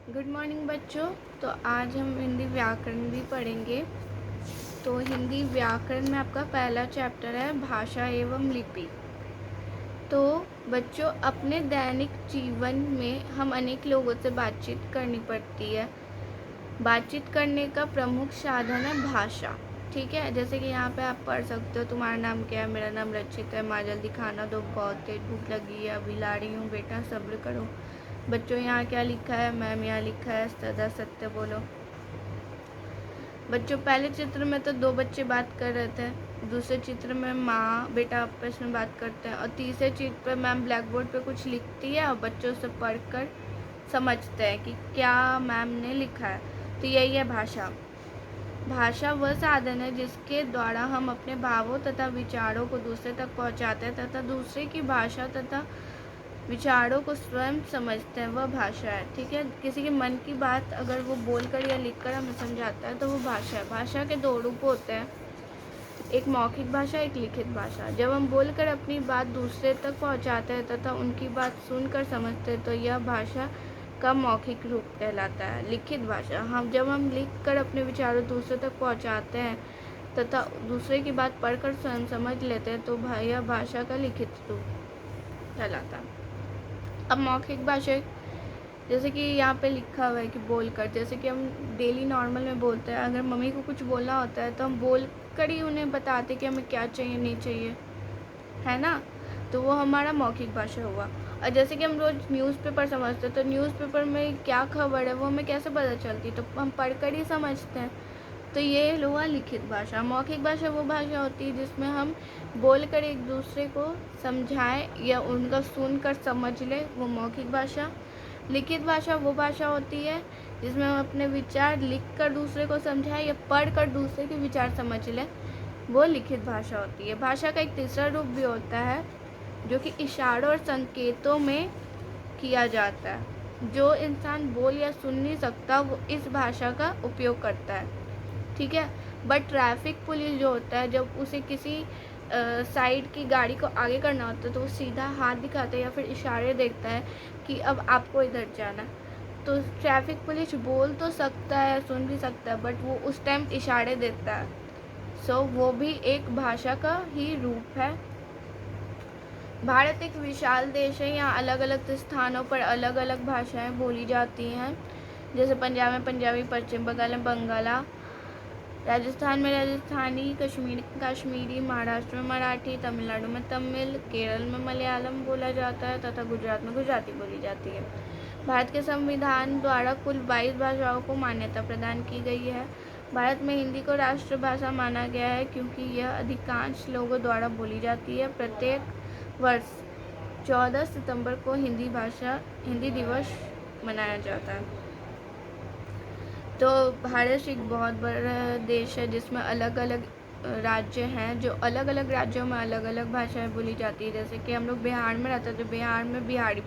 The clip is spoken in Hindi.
गुड मॉर्निंग बच्चों। तो आज हम हिंदी व्याकरण भी पढ़ेंगे। तो हिंदी व्याकरण में आपका पहला चैप्टर है भाषा एवं लिपि। तो बच्चों, अपने दैनिक जीवन में हम अनेक लोगों से बातचीत करनी पड़ती है। बातचीत करने का प्रमुख साधन है भाषा। ठीक है, जैसे कि यहाँ पे आप पढ़ सकते हो, तुम्हारा नाम क्या है? मेरा नाम रचित है। माँ जल्दी खाना दो, बहुत तेज भूख लगी है, अभी ला रही हूँ, बेटा सब्र करो। बच्चों, यहाँ क्या लिखा है? मैम यहाँ लिखा है सदा सत्य बोलो। बच्चों, पहले चित्र में तो दो बच्चे बात कर रहे थे, दूसरे चित्र में माँ बेटा आपस में बात करते हैं, और तीसरे चित्र पर मैम ब्लैक बोर्ड पे कुछ लिखती है और बच्चों उसे पढ़कर समझते हैं कि क्या मैम ने लिखा है। तो यही है भाषा। भाषा वह साधन है जिसके द्वारा हम अपने भावों तथा विचारों को दूसरे तक पहुंचाते हैं तथा दूसरे की भाषा तथा विचारों को स्वयं समझते हैं, वह भाषा है। ठीक है, किसी के मन की बात अगर वो बोलकर या लिखकर हमें समझाता है तो वो भाषा है। भाषा के दो रूप होते हैं, एक मौखिक भाषा, एक लिखित भाषा। जब हम बोलकर अपनी बात दूसरे तक पहुंचाते हैं तथा उनकी बात सुनकर समझते हैं तो यह भाषा का मौखिक रूप कहलाता है। लिखित भाषा, जब हम लिख कर अपने विचारों दूसरे तक पहुंचाते हैं तथा दूसरे की बात पढ़कर स्वयं समझ लेते हैं तो यह भाषा का लिखित रूप कहलाता है। अब मौखिक भाषा, जैसे कि यहाँ पे लिखा हुआ है कि बोलकर, जैसे कि हम डेली नॉर्मल में बोलते हैं, अगर मम्मी को कुछ बोलना होता है तो हम बोल कर ही उन्हें बताते कि हमें क्या चाहिए नहीं चाहिए, है ना। तो वो हमारा मौखिक भाषा हुआ। और जैसे कि हम रोज़ न्यूज़पेपर समझते हैं तो न्यूज़पेपर में क्या खबर है वो हमें कैसे पता चलती, तो हम पढ़कर ही समझते हैं। तो ये हुआ लिखित भाषा। मौखिक भाषा वो भाषा होती है जिसमें हम बोलकर एक दूसरे को समझाएं या उनका सुनकर समझ लें, वो मौखिक भाषा। लिखित भाषा वो भाषा होती है जिसमें हम अपने विचार लिखकर दूसरे को समझाएं या पढ़कर दूसरे के विचार समझ लें, वो लिखित भाषा होती है। भाषा का एक तीसरा रूप भी होता है जो कि इशारों और संकेतों में किया जाता है। जो इंसान बोल या सुन नहीं सकता वो इस भाषा का उपयोग करता है। ठीक है, बट ट्रैफिक पुलिस जो होता है, जब उसे किसी साइड की गाड़ी को आगे करना होता है तो वो सीधा हाथ दिखाता है या फिर इशारे देखता है कि अब आपको इधर जाना है। तो ट्रैफिक पुलिस बोल तो सकता है, सुन भी सकता है, बट वो उस टाइम इशारे देता है। सो वो भी एक भाषा का ही रूप है। भारत एक विशाल देश है, यहाँ अलग अलग स्थानों पर अलग अलग भाषाएं बोली जाती हैं। जैसे पंजाब में पंजाबी, पश्चिम बंगाल में बंगाला, राजस्थान में राजस्थानी, कश्मीरी, महाराष्ट्र में मराठी, तमिलनाडु में तमिल, केरल में मलयालम बोला जाता है तथा गुजरात में गुजराती बोली जाती है। भारत के संविधान द्वारा कुल 22 भाषाओं को मान्यता प्रदान की गई है। भारत में हिंदी को राष्ट्रभाषा माना गया है क्योंकि यह अधिकांश लोगों द्वारा बोली जाती है। प्रत्येक वर्ष 14 सितंबर को हिंदी दिवस मनाया जाता है। तो भारत एक बहुत बड़ा देश है जिसमें अलग अलग राज्य हैं, जो अलग अलग राज्यों में अलग अलग भाषाएं बोली जाती है। जैसे कि हम लोग बिहार में रहते हैं तो बिहार में बिहारी